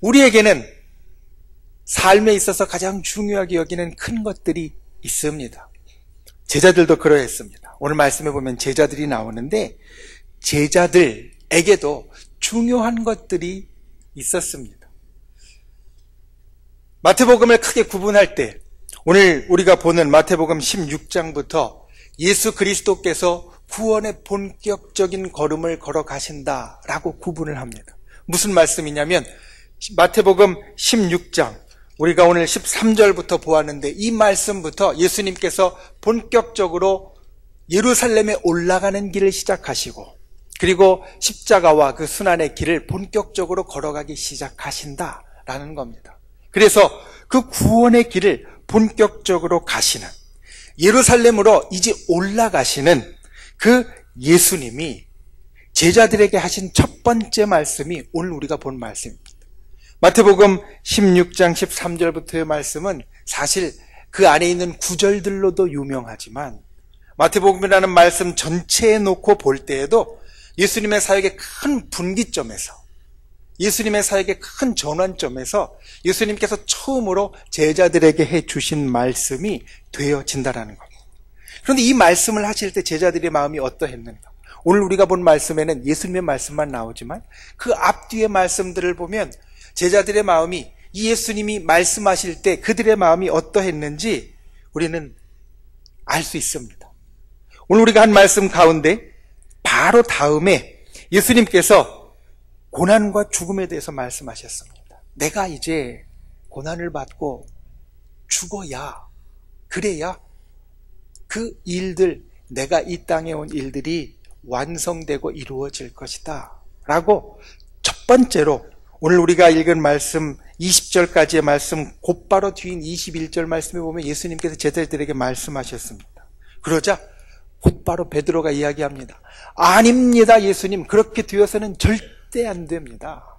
우리에게는 삶에 있어서 가장 중요하게 여기는 큰 것들이 있습니다. 제자들도 그러했습니다. 오늘 말씀해 보면 제자들이 나오는데 제자들에게도 중요한 것들이 있었습니다. 마태복음을 크게 구분할 때 오늘 우리가 보는 마태복음 16장부터 예수 그리스도께서 구원의 본격적인 걸음을 걸어가신다라고 구분을 합니다. 무슨 말씀이냐면 마태복음 16장 우리가 오늘 13절부터 보았는데 이 말씀부터 예수님께서 본격적으로 예루살렘에 올라가는 길을 시작하시고 그리고 십자가와 그 순환의 길을 본격적으로 걸어가기 시작하신다라는 겁니다. 그래서 그 구원의 길을 본격적으로 가시는 예루살렘으로 이제 올라가시는 그 예수님이 제자들에게 하신 첫 번째 말씀이 오늘 우리가 본 말씀입니다. 마태복음 16장 13절부터의 말씀은 사실 그 안에 있는 구절들로도 유명하지만 마태복음이라는 말씀 전체에 놓고 볼 때에도 예수님의 사역의 큰 분기점에서 예수님의 사역의 큰 전환점에서 예수님께서 처음으로 제자들에게 해주신 말씀이 되어진다라는 겁니다. 그런데 이 말씀을 하실 때 제자들의 마음이 어떠했는가? 오늘 우리가 본 말씀에는 예수님의 말씀만 나오지만 그 앞뒤의 말씀들을 보면 제자들의 마음이 이 예수님이 말씀하실 때 그들의 마음이 어떠했는지 우리는 알 수 있습니다. 오늘 우리가 한 말씀 가운데 바로 다음에 예수님께서 고난과 죽음에 대해서 말씀하셨습니다. 내가 이제 고난을 받고 죽어야 그래야 그 일들 내가 이 땅에 온 일들이 완성되고 이루어질 것이다 라고 첫 번째로 오늘 우리가 읽은 말씀 20절까지의 말씀 곧바로 뒤인 21절 말씀에 보면 예수님께서 제자들에게 말씀하셨습니다. 그러자 곧바로 베드로가 이야기합니다. 아닙니다 예수님, 그렇게 되어서는 절대 안 됩니다.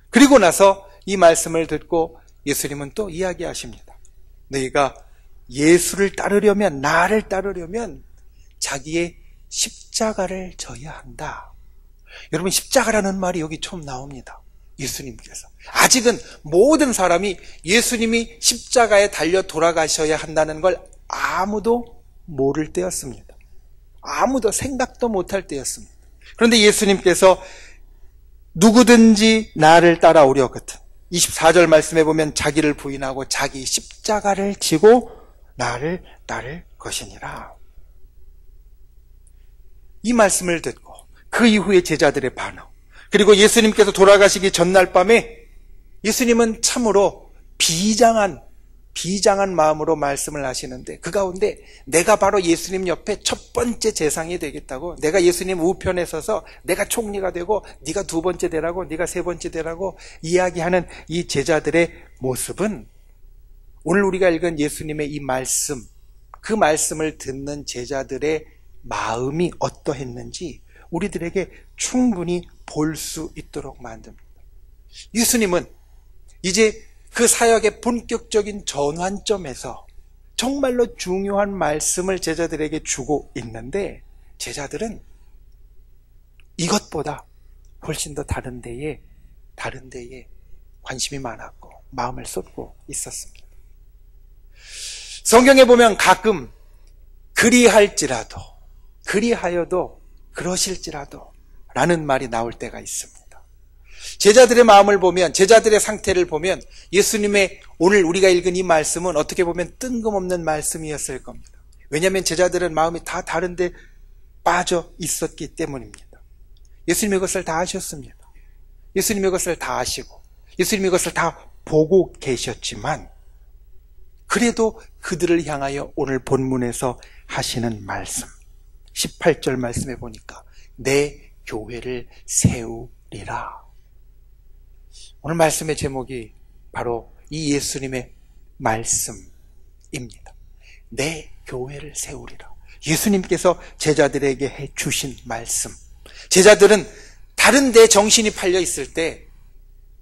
그리고 나서 이 말씀을 듣고 예수님은 또 이야기하십니다. 너희가 예수를 따르려면, 나를 따르려면 자기의 십자가를 져야 한다. 여러분, 십자가라는 말이 여기 처음 나옵니다. 예수님께서. 아직은 모든 사람이 예수님이 십자가에 달려 돌아가셔야 한다는 걸 아무도 모를 때였습니다. 아무도 생각도 못할 때였습니다. 그런데 예수님께서 누구든지 나를 따라오려거든 24절 말씀에 보면 자기를 부인하고 자기 십자가를 지고 나를 따를 것이니라. 이 말씀을 듣고 그 이후에 제자들의 반응, 그리고 예수님께서 돌아가시기 전날 밤에 예수님은 참으로 비장한 마음으로 말씀을 하시는데 그 가운데 내가 바로 예수님 옆에 첫 번째 재상이 되겠다고, 내가 예수님 우편에 서서 내가 총리가 되고 네가 두 번째 되라고, 네가 세 번째 되라고 이야기하는 이 제자들의 모습은 오늘 우리가 읽은 예수님의 이 말씀, 그 말씀을 듣는 제자들의 마음이 어떠했는지 우리들에게 충분히 볼 수 있도록 만듭니다. 예수님은 이제 그 사역의 본격적인 전환점에서 정말로 중요한 말씀을 제자들에게 주고 있는데 제자들은 이것보다 훨씬 더 다른 데에 관심이 많았고 마음을 쏟고 있었습니다. 성경에 보면 가끔 그리하여도 그러실지라도 라는 말이 나올 때가 있습니다. 제자들의 마음을 보면, 제자들의 상태를 보면 예수님의 오늘 우리가 읽은 이 말씀은 어떻게 보면 뜬금없는 말씀이었을 겁니다. 왜냐하면 제자들은 마음이 다 다른 데 빠져 있었기 때문입니다. 예수님이 그것을 다 아셨습니다. 예수님이 그것을 다 아시고 예수님이 그것을 다 보고 계셨지만 그래도 그들을 향하여 오늘 본문에서 하시는 말씀 18절 말씀에 보니까 내 교회를 세우리라. 오늘 말씀의 제목이 바로 이 예수님의 말씀입니다. 내 교회를 세우리라. 예수님께서 제자들에게 해주신 말씀. 제자들은 다른 데 정신이 팔려 있을 때,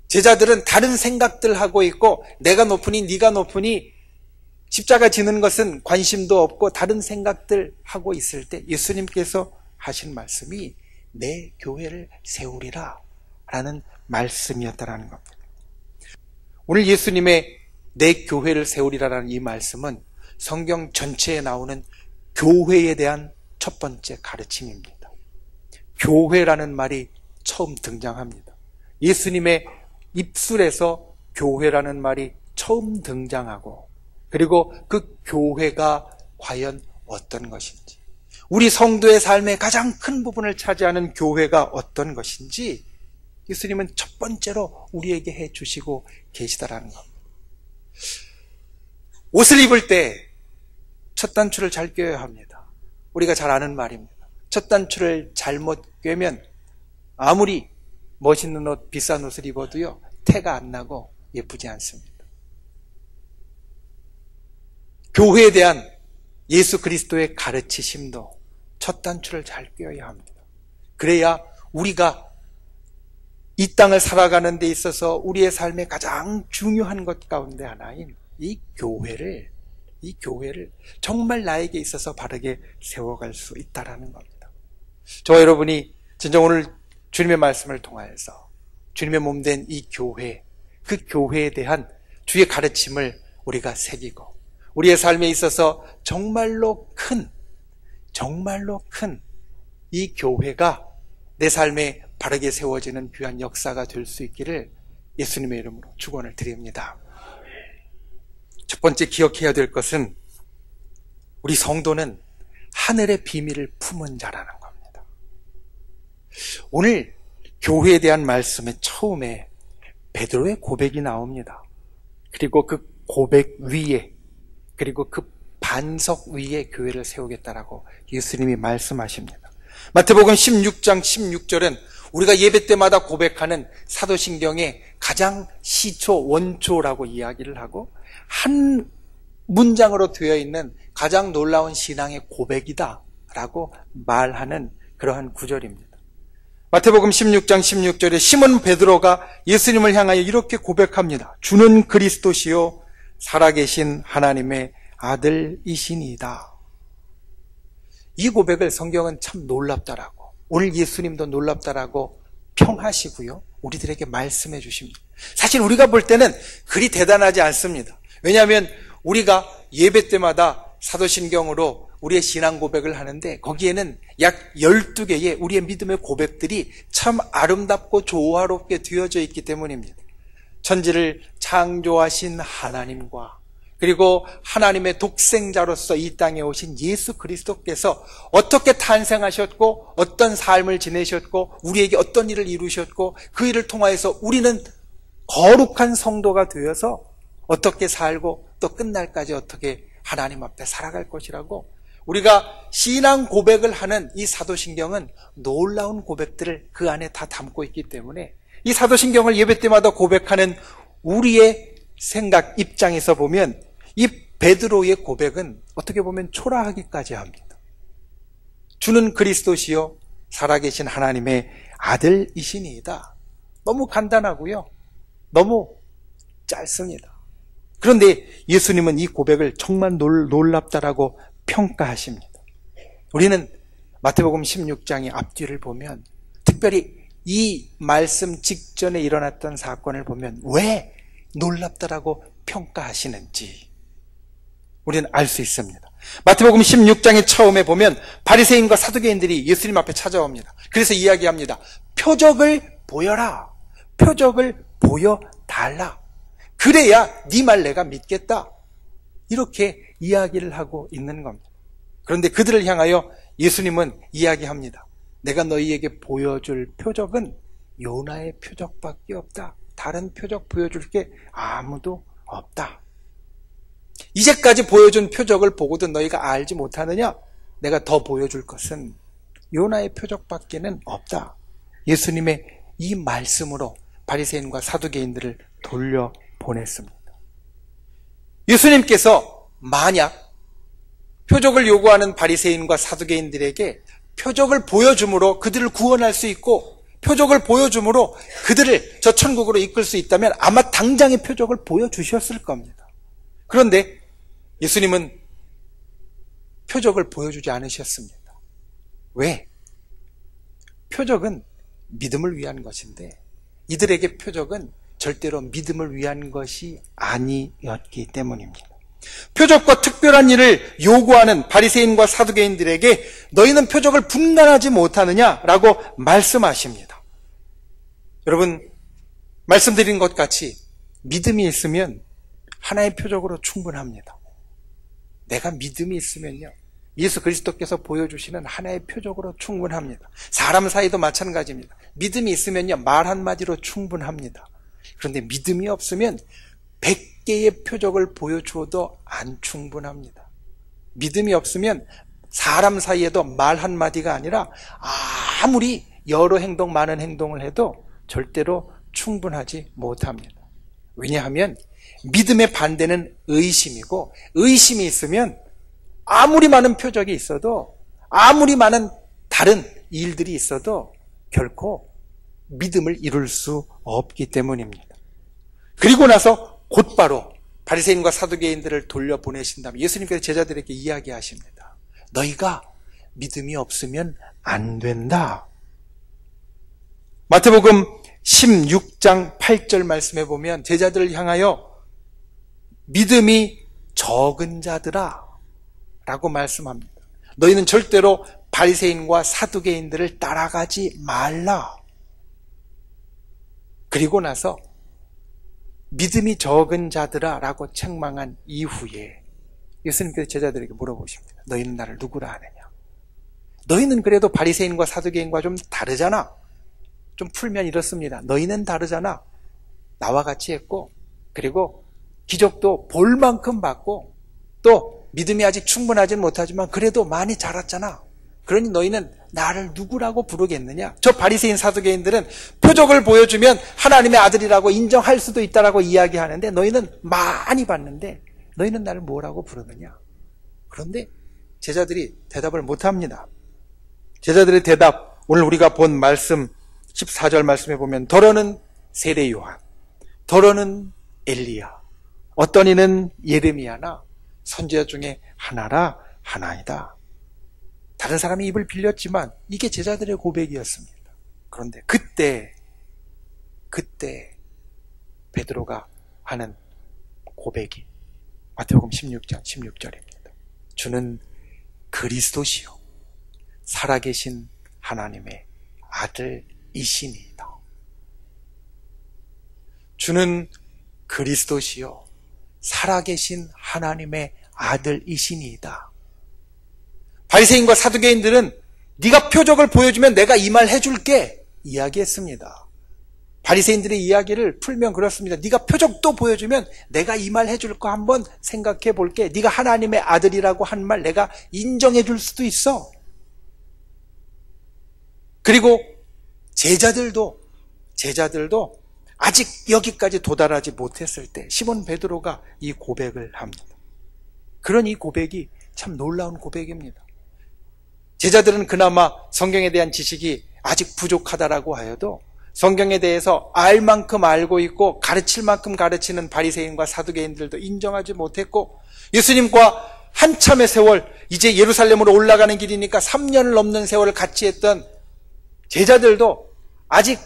제자들은 다른 생각들 하고 있고 내가 높으니 네가 높으니 십자가 지는 것은 관심도 없고 다른 생각들 하고 있을 때 예수님께서 하신 말씀이 내 교회를 세우리라 라는 말씀이었다라는 겁니다. 오늘 예수님의 내 교회를 세우리라는 이 말씀은 성경 전체에 나오는 교회에 대한 첫 번째 가르침입니다. 교회라는 말이 처음 등장합니다. 예수님의 입술에서 교회라는 말이 처음 등장하고, 그리고 그 교회가 과연 어떤 것인지, 우리 성도의 삶의 가장 큰 부분을 차지하는 교회가 어떤 것인지 예수님은 첫 번째로 우리에게 해주시고 계시다라는 겁니다. 옷을 입을 때 첫 단추를 잘 꿰어야 합니다. 우리가 잘 아는 말입니다. 첫 단추를 잘못 꿰면 아무리 멋있는 옷, 비싼 옷을 입어도요, 태가 안 나고 예쁘지 않습니다. 교회에 대한 예수 그리스도의 가르치심도 첫 단추를 잘 꿰어야 합니다. 그래야 우리가 이 땅을 살아가는 데 있어서 우리의 삶의 가장 중요한 것 가운데 하나인 이 교회를 정말 나에게 있어서 바르게 세워갈 수 있다라는 겁니다. 저와 여러분이 진정 오늘 주님의 말씀을 통하여서 주님의 몸된 이 교회, 그 교회에 대한 주의 가르침을 우리가 새기고, 우리의 삶에 있어서 정말로 큰 이 교회가 내 삶에 바르게 세워지는 귀한 역사가 될 수 있기를 예수님의 이름으로 축원을 드립니다. 첫 번째 기억해야 될 것은 우리 성도는 하늘의 비밀을 품은 자라는 겁니다. 오늘 교회에 대한 말씀의 처음에 베드로의 고백이 나옵니다. 그리고 그 고백 위에, 그리고 그 반석 위에 교회를 세우겠다라고 예수님이 말씀하십니다. 마태복음 16장 16절은 우리가 예배 때마다 고백하는 사도신경의 가장 시초, 원초라고 이야기를 하고, 한 문장으로 되어 있는 가장 놀라운 신앙의 고백이다 라고 말하는 그러한 구절입니다. 마태복음 16장 16절에 시몬 베드로가 예수님을 향하여 이렇게 고백합니다. 주는 그리스도시요 살아계신 하나님의 아들이시니이다. 이 고백을 성경은 참 놀랍다라고, 오늘 예수님도 놀랍다라고 평하시고요, 우리들에게 말씀해 주십니다. 사실 우리가 볼 때는 그리 대단하지 않습니다. 왜냐하면 우리가 예배 때마다 사도신경으로 우리의 신앙 고백을 하는데 거기에는 약 12개의 우리의 믿음의 고백들이 참 아름답고 조화롭게 되어져 있기 때문입니다. 천지를 창조하신 하나님과, 그리고 하나님의 독생자로서 이 땅에 오신 예수 그리스도께서 어떻게 탄생하셨고 어떤 삶을 지내셨고 우리에게 어떤 일을 이루셨고 그 일을 통하여서 우리는 거룩한 성도가 되어서 어떻게 살고 또 끝날까지 어떻게 하나님 앞에 살아갈 것이라고, 우리가 신앙 고백을 하는 이 사도신경은 놀라운 고백들을 그 안에 다 담고 있기 때문에 이 사도신경을 예배 때마다 고백하는 우리의 생각 입장에서 보면 이 베드로의 고백은 어떻게 보면 초라하기까지 합니다. 주는 그리스도시요 살아계신 하나님의 아들이시니이다. 너무 간단하고요, 너무 짧습니다. 그런데 예수님은 이 고백을 정말 놀랍다라고 평가하십니다. 우리는 마태복음 16장의 앞뒤를 보면, 특별히 이 말씀 직전에 일어났던 사건을 보면 왜 놀랍다라고 평가하시는지 우리는 알 수 있습니다. 마태복음 16장의 처음에 보면 바리새인과 사두개인들이 예수님 앞에 찾아옵니다. 그래서 이야기합니다. 표적을 보여라. 표적을 보여달라. 그래야 네 말 내가 믿겠다. 이렇게 이야기를 하고 있는 겁니다. 그런데 그들을 향하여 예수님은 이야기합니다. 내가 너희에게 보여줄 표적은 요나의 표적밖에 없다. 다른 표적 보여줄 게 아무도 없다. 이제까지 보여준 표적을 보고도 너희가 알지 못하느냐? 내가 더 보여줄 것은 요나의 표적밖에는 없다. 예수님의 이 말씀으로 바리새인과 사두개인들을 돌려보냈습니다. 예수님께서 만약 표적을 요구하는 바리새인과 사두개인들에게 표적을 보여줌으로 그들을 구원할 수 있고 표적을 보여줌으로 그들을 저 천국으로 이끌 수 있다면 아마 당장의 표적을 보여주셨을 겁니다. 그런데 예수님은 표적을 보여주지 않으셨습니다. 왜? 표적은 믿음을 위한 것인데 이들에게 표적은 절대로 믿음을 위한 것이 아니었기 때문입니다. 표적과 특별한 일을 요구하는 바리새인과 사두개인들에게 너희는 표적을 분간하지 못하느냐라고 말씀하십니다. 여러분, 말씀드린 것 같이 믿음이 있으면 하나의 표적으로 충분합니다. 내가 믿음이 있으면요, 예수 그리스도께서 보여주시는 하나의 표적으로 충분합니다. 사람 사이도 마찬가지입니다. 믿음이 있으면요, 말 한마디로 충분합니다. 그런데 믿음이 없으면 100개의 표적을 보여주어도 안 충분합니다. 믿음이 없으면 사람 사이에도 말 한마디가 아니라 아무리 여러 행동, 많은 행동을 해도 절대로 충분하지 못합니다. 왜냐하면 믿음의 반대는 의심이고, 의심이 있으면 아무리 많은 표적이 있어도, 아무리 많은 다른 일들이 있어도 결코 믿음을 이룰 수 없기 때문입니다. 그리고 나서 곧바로 바리새인과 사두개인들을 돌려보내신 다음에 예수님께서 제자들에게 이야기하십니다. 너희가 믿음이 없으면 안 된다. 마태복음 16장 8절 말씀해 보면 제자들을 향하여 믿음이 적은 자들아 라고 말씀합니다. 너희는 절대로 바리새인과 사두개인들을 따라가지 말라. 그리고 나서 믿음이 적은 자들아 라고 책망한 이후에 예수님께서 제자들에게 물어보십니다. 너희는 나를 누구라 하느냐? 너희는 그래도 바리새인과 사두개인과 좀 다르잖아. 좀 풀면 이렇습니다. 너희는 다르잖아. 나와 같이 했고, 그리고 기적도 볼 만큼 받고, 또 믿음이 아직 충분하지는 못하지만 그래도 많이 자랐잖아. 그러니 너희는 나를 누구라고 부르겠느냐? 저 바리새인 사두개인들은 표적을 보여주면 하나님의 아들이라고 인정할 수도 있다라고 이야기하는데 너희는 많이 봤는데 너희는 나를 뭐라고 부르느냐? 그런데 제자들이 대답을 못합니다. 제자들의 대답, 오늘 우리가 본 말씀 14절 말씀에 보면 더러는 세례 요한, 더러는 엘리야, 어떤 이는 예레미야나 선지자 중에 하나라 하나이다. 다른 사람이 입을 빌렸지만 이게 제자들의 고백이었습니다. 그런데 그때 베드로가 하는 고백이 마태복음 16장 16절입니다. 주는 그리스도시요 살아계신 하나님의 아들이시니이다. 주는 그리스도시요 살아계신 하나님의 아들이시니이다. 바리새인과 사두개인들은 네가 표적을 보여주면 내가 이 말 해줄게 이야기했습니다. 바리새인들의 이야기를 풀면 그렇습니다. 네가 표적도 보여주면 내가 이 말 해줄 거 한번 생각해 볼게. 네가 하나님의 아들이라고 한 말 내가 인정해 줄 수도 있어. 그리고 제자들도 아직 여기까지 도달하지 못했을 때 시몬 베드로가 이 고백을 합니다. 그런 이 고백이 참 놀라운 고백입니다. 제자들은 그나마 성경에 대한 지식이 아직 부족하다라고 하여도 성경에 대해서 알 만큼 알고 있고 가르칠 만큼 가르치는 바리새인과 사두개인들도 인정하지 못했고, 예수님과 한참의 세월, 이제 예루살렘으로 올라가는 길이니까 3년을 넘는 세월을 같이 했던 제자들도 아직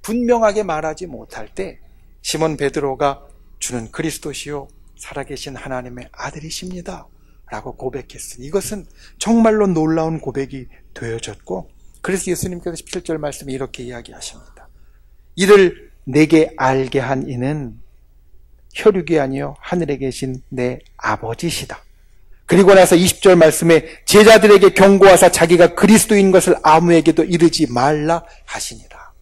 분명하게 말하지 못할 때 시몬 베드로가 주는 그리스도시요 살아계신 하나님의 아들이십니다 라고 고백했으니 이것은 정말로 놀라운 고백이 되어졌고, 그래서 예수님께서 17절 말씀에 이렇게 이야기하십니다. 이를 내게 알게 한 이는 혈육이 아니요 하늘에 계신 내 아버지시다. 그리고 나서 20절 말씀에 제자들에게 경고하사 자기가 그리스도인 것을 아무에게도 이르지 말라 하시니라.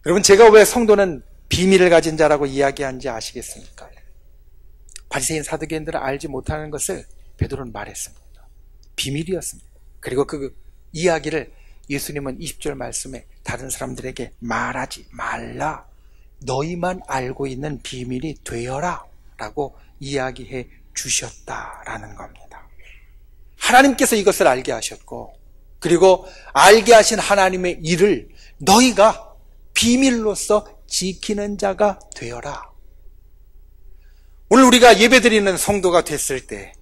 여러분, 제가 왜 성도는 비밀을 가진 자라고 이야기한지 아시겠습니까? 바리새인 사두개인들은 알지 못하는 것을 베드로는 말했습니다. 비밀이었습니다. 그리고 그 이야기를 예수님은 20절 말씀에 다른 사람들에게 말하지 말라. 너희만 알고 있는 비밀이 되어라 라고 이야기해 주셨다라는 겁니다. 하나님께서 이것을 알게 하셨고, 그리고 알게 하신 하나님의 일을 너희가 비밀로서 지키는 자가 되어라. 오늘 우리가 예배드리는 성도가 됐을 때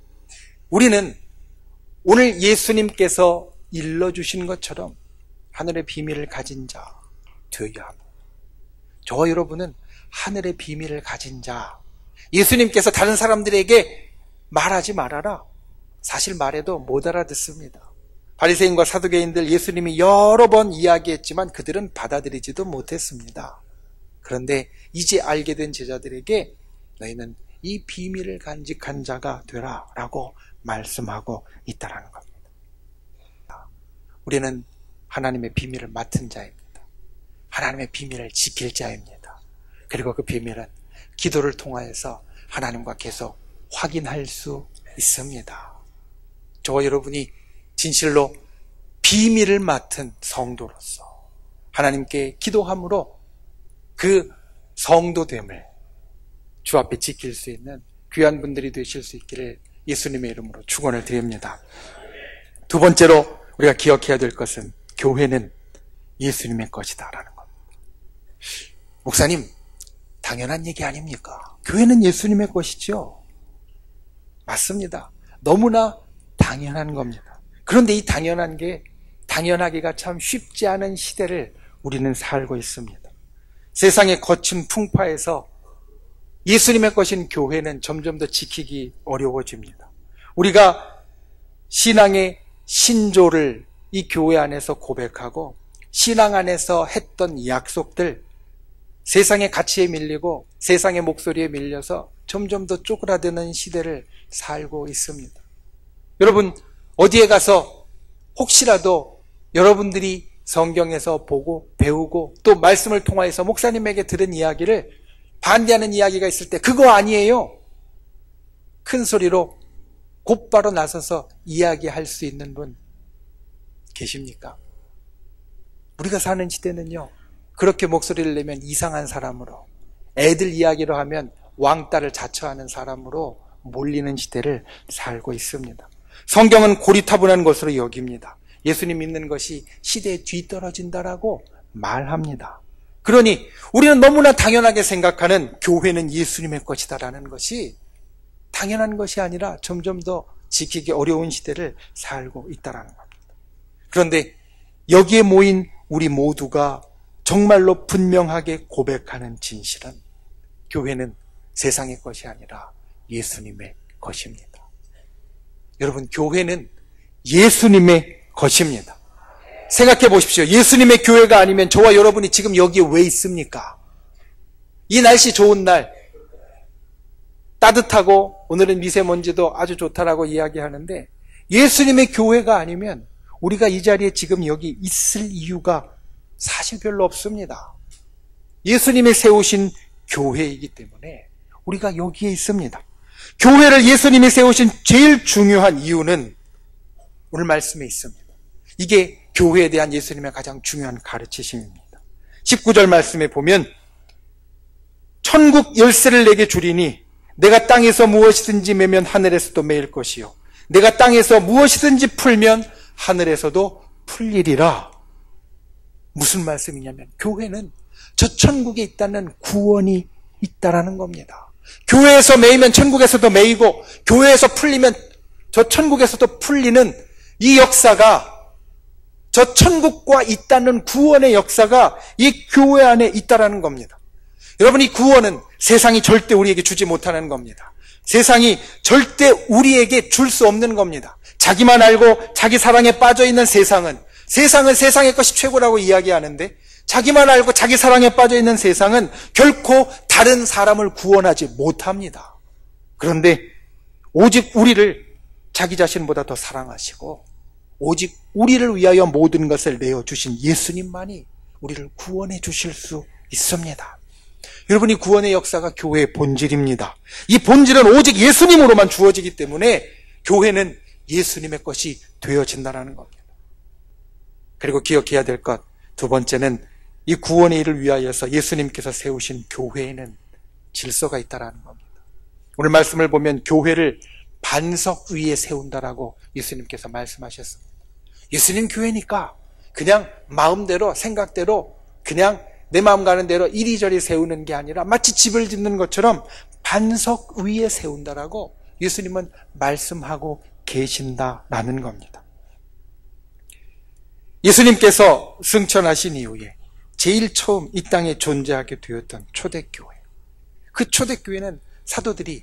우리는 오늘 예수님께서 일러주신 것처럼 하늘의 비밀을 가진 자 되어야 합니다. 저와 여러분은 하늘의 비밀을 가진 자. 예수님께서 다른 사람들에게 말하지 말아라. 사실 말해도 못 알아듣습니다. 바리새인과 사두개인들 예수님이 여러 번 이야기했지만 그들은 받아들이지도 못했습니다. 그런데 이제 알게 된 제자들에게 너희는 이 비밀을 간직한 자가 되라 라고 말씀하고 있다는 겁니다. 우리는 하나님의 비밀을 맡은 자입니다. 하나님의 비밀을 지킬 자입니다. 그리고 그 비밀은 기도를 통하여서 하나님과 계속 확인할 수 있습니다. 저와 여러분이 진실로 비밀을 맡은 성도로서 하나님께 기도함으로 그 성도됨을 주 앞에 지킬 수 있는 귀한 분들이 되실 수 있기를 예수님의 이름으로 축원을 드립니다. 두 번째로 우리가 기억해야 될 것은 교회는 예수님의 것이다라는 겁니다. 목사님, 당연한 얘기 아닙니까? 교회는 예수님의 것이죠. 맞습니다. 너무나 당연한 겁니다. 그런데 이 당연하기가 참 쉽지 않은 시대를 우리는 살고 있습니다. 세상의 거친 풍파에서 예수님의 것인 교회는 점점 더 지키기 어려워집니다. 우리가 신앙의 신조를 이 교회 안에서 고백하고 신앙 안에서 했던 약속들, 세상의 가치에 밀리고 세상의 목소리에 밀려서 점점 더 쪼그라드는 시대를 살고 있습니다. 여러분, 어디에 가서 혹시라도 여러분들이 성경에서 보고 배우고 또 말씀을 통하여서 목사님에게 들은 이야기를 반대하는 이야기가 있을 때 그거 아니에요. 큰 소리로 곧바로 나서서 이야기할 수 있는 분 계십니까? 우리가 사는 시대는요, 그렇게 목소리를 내면 이상한 사람으로, 애들 이야기로 하면 왕따를 자처하는 사람으로 몰리는 시대를 살고 있습니다. 성경은 고리타분한 것으로 여깁니다. 예수님 믿는 것이 시대에 뒤떨어진다라고 말합니다. 그러니 우리는 너무나 당연하게 생각하는 교회는 예수님의 것이다라는 것이 당연한 것이 아니라 점점 더 지키기 어려운 시대를 살고 있다는 겁니다. 그런데 여기에 모인 우리 모두가 정말로 분명하게 고백하는 진실은 교회는 세상의 것이 아니라 예수님의 것입니다. 여러분, 교회는 예수님의 것입니다. 생각해 보십시오. 예수님의 교회가 아니면 저와 여러분이 지금 여기에 왜 있습니까? 이 날씨 좋은 날, 따뜻하고 오늘은 미세먼지도 아주 좋다라고 이야기하는데 예수님의 교회가 아니면 우리가 이 자리에 지금 여기 있을 이유가 사실 별로 없습니다. 예수님이 세우신 교회이기 때문에 우리가 여기에 있습니다. 교회를 예수님이 세우신 제일 중요한 이유는 오늘 말씀에 있습니다. 이게 교회에 대한 예수님의 가장 중요한 가르치심입니다. 19절 말씀에 보면 천국 열쇠를 내게 주리니 내가 땅에서 무엇이든지 매면 하늘에서도 매일 것이요 내가 땅에서 무엇이든지 풀면 하늘에서도 풀리리라. 무슨 말씀이냐면 교회는 저 천국에 있다는 구원이 있다라는 겁니다. 교회에서 매이면 천국에서도 매이고 교회에서 풀리면 저 천국에서도 풀리는 이 역사가, 저 천국과 있다는 구원의 역사가 이 교회 안에 있다라는 겁니다. 여러분, 이 구원은 세상이 절대 우리에게 주지 못하는 겁니다. 세상이 절대 우리에게 줄 수 없는 겁니다. 자기만 알고 자기 사랑에 빠져있는 세상은 세상의 것이 최고라고 이야기하는데 자기만 알고 자기 사랑에 빠져있는 세상은 결코 다른 사람을 구원하지 못합니다. 그런데 오직 우리를 자기 자신보다 더 사랑하시고 오직 우리를 위하여 모든 것을 내어주신 예수님만이 우리를 구원해 주실 수 있습니다. 여러분, 이 구원의 역사가 교회의 본질입니다. 이 본질은 오직 예수님으로만 주어지기 때문에 교회는 예수님의 것이 되어진다는 겁니다. 그리고 기억해야 될 것, 두 번째는 이 구원의 일을 위하여서 예수님께서 세우신 교회에는 질서가 있다는 겁니다. 오늘 말씀을 보면 교회를 반석 위에 세운다라고 예수님께서 말씀하셨습니다. 예수님 교회니까 그냥 마음대로 생각대로 그냥 내 마음 가는 대로 이리저리 세우는 게 아니라 마치 집을 짓는 것처럼 반석 위에 세운다라고 예수님은 말씀하고 계신다라는 겁니다. 예수님께서 승천하신 이후에 제일 처음 이 땅에 존재하게 되었던 초대교회. 그 초대교회는 사도들이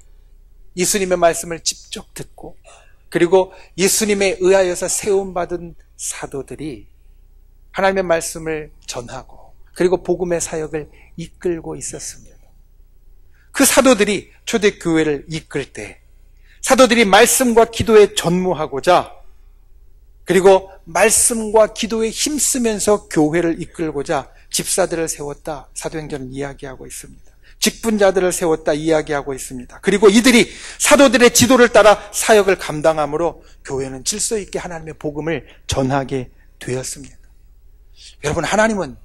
예수님의 말씀을 직접 듣고 그리고 예수님에 의하여서 세움받은 사도들이 하나님의 말씀을 전하고 그리고 복음의 사역을 이끌고 있었습니다. 그 사도들이 초대교회를 이끌 때 사도들이 말씀과 기도에 전무하고자 그리고 말씀과 기도에 힘쓰면서 교회를 이끌고자 집사들을 세웠다. 사도행전은 이야기하고 있습니다. 직분자들을 세웠다 이야기하고 있습니다. 그리고 이들이 사도들의 지도를 따라 사역을 감당함으로 교회는 질서 있게 하나님의 복음을 전하게 되었습니다. 여러분, 하나님은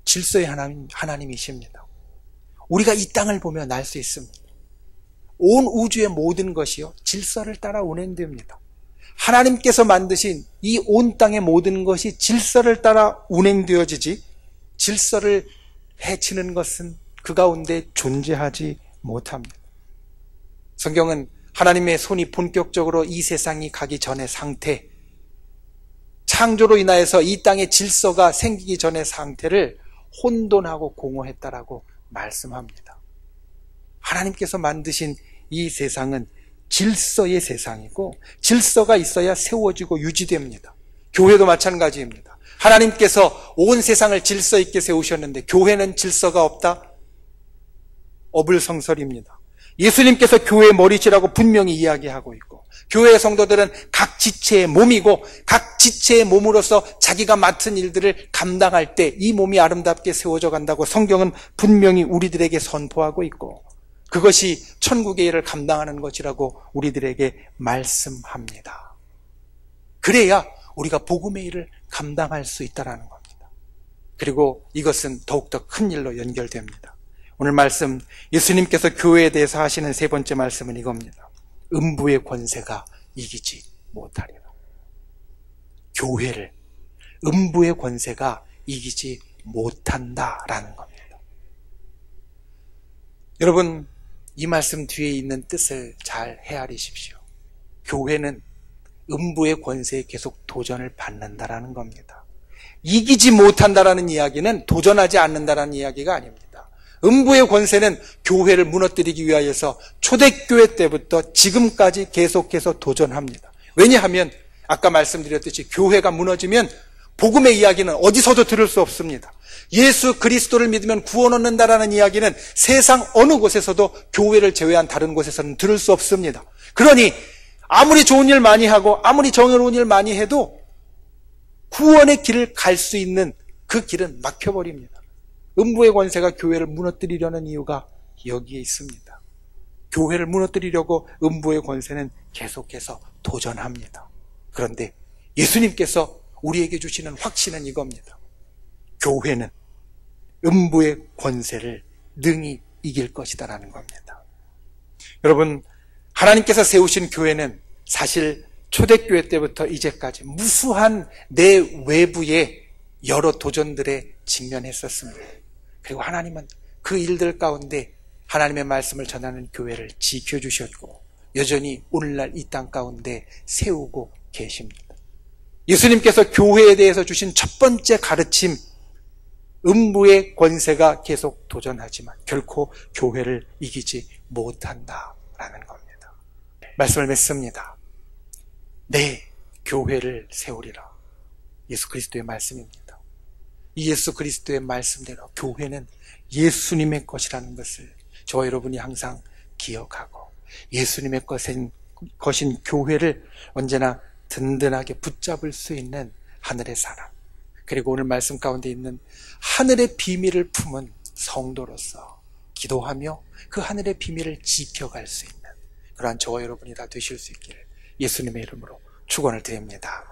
질서의 하나님이십니다. 우리가 이 땅을 보면 알 수 있습니다. 온 우주의 모든 것이요 질서를 따라 운행됩니다. 하나님께서 만드신 이 온 땅의 모든 것이 질서를 따라 운행되어지지 질서를 해치는 것은 그 가운데 존재하지 못합니다. 성경은 하나님의 손이 본격적으로 이 세상이 가기 전의 상태, 창조로 인하여서 이 땅의 질서가 생기기 전의 상태를 혼돈하고 공허했다라고 말씀합니다. 하나님께서 만드신 이 세상은 질서의 세상이고 질서가 있어야 세워지고 유지됩니다. 교회도 마찬가지입니다. 하나님께서 온 세상을 질서 있게 세우셨는데 교회는 질서가 없다? 어불성설입니다. 예수님께서 교회의 머리시라고 분명히 이야기하고 있고 교회의 성도들은 각 지체의 몸이고 각 지체의 몸으로서 자기가 맡은 일들을 감당할 때 이 몸이 아름답게 세워져 간다고 성경은 분명히 우리들에게 선포하고 있고 그것이 천국의 일을 감당하는 것이라고 우리들에게 말씀합니다. 그래야 우리가 복음의 일을 감당할 수 있다는 겁니다. 그리고 이것은 더욱더 큰 일로 연결됩니다. 오늘 말씀 예수님께서 교회에 대해서 하시는 세 번째 말씀은 이겁니다. 음부의 권세가 이기지 못하리라. 교회를 음부의 권세가 이기지 못한다라는 겁니다. 여러분, 이 말씀 뒤에 있는 뜻을 잘 헤아리십시오. 교회는 음부의 권세에 계속 도전을 받는다라는 겁니다. 이기지 못한다라는 이야기는 도전하지 않는다라는 이야기가 아닙니다. 음부의 권세는 교회를 무너뜨리기 위하여서 초대교회 때부터 지금까지 계속해서 도전합니다. 왜냐하면 아까 말씀드렸듯이 교회가 무너지면 복음의 이야기는 어디서도 들을 수 없습니다. 예수 그리스도를 믿으면 구원 얻는다라는 이야기는 세상 어느 곳에서도 교회를 제외한 다른 곳에서는 들을 수 없습니다. 그러니 아무리 좋은 일 많이 하고 아무리 정의로운 일 많이 해도 구원의 길을 갈 수 있는 그 길은 막혀버립니다. 음부의 권세가 교회를 무너뜨리려는 이유가 여기에 있습니다. 교회를 무너뜨리려고 음부의 권세는 계속해서 도전합니다. 그런데 예수님께서 우리에게 주시는 확신은 이겁니다. 교회는 음부의 권세를 능히 이길 것이다라는 겁니다. 여러분, 하나님께서 세우신 교회는 사실 초대교회 때부터 이제까지 무수한 내외부의 여러 도전들에 직면했었습니다. 그리고 하나님은 그 일들 가운데 하나님의 말씀을 전하는 교회를 지켜주셨고 여전히 오늘날 이 땅 가운데 세우고 계십니다. 예수님께서 교회에 대해서 주신 첫 번째 가르침, 음부의 권세가 계속 도전하지만 결코 교회를 이기지 못한다라는 겁니다. 말씀을 맺습니다. 내 교회를 세우리라. 예수 그리스도의 말씀입니다. 이 예수 그리스도의 말씀대로 교회는 예수님의 것이라는 것을 저와 여러분이 항상 기억하고 예수님의 것인 교회를 언제나 든든하게 붙잡을 수 있는 하늘의 사람, 그리고 오늘 말씀 가운데 있는 하늘의 비밀을 품은 성도로서 기도하며 그 하늘의 비밀을 지켜갈 수 있는 그러한 저와 여러분이 다 되실 수 있기를 예수님의 이름으로 축원을 드립니다.